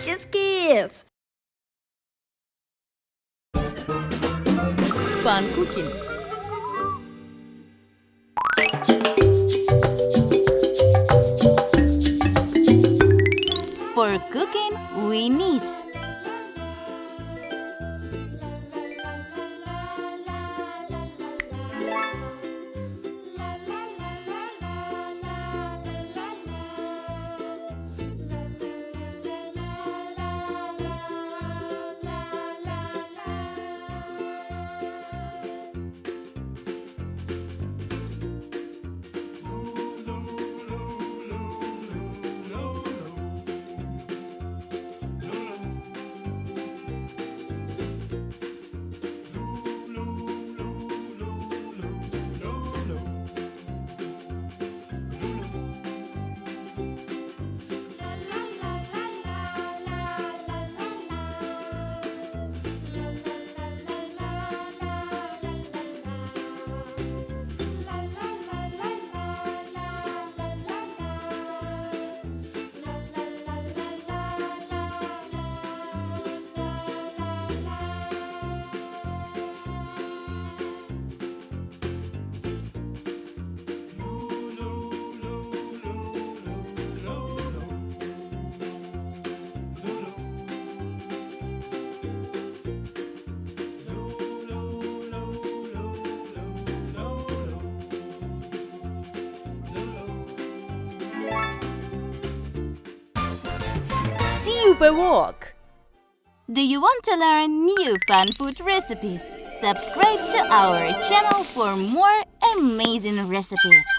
kiss. Fun cooking. For cooking, we need Super Wok. Do you want to learn new fun food recipes? Subscribe to our channel for more amazing recipes.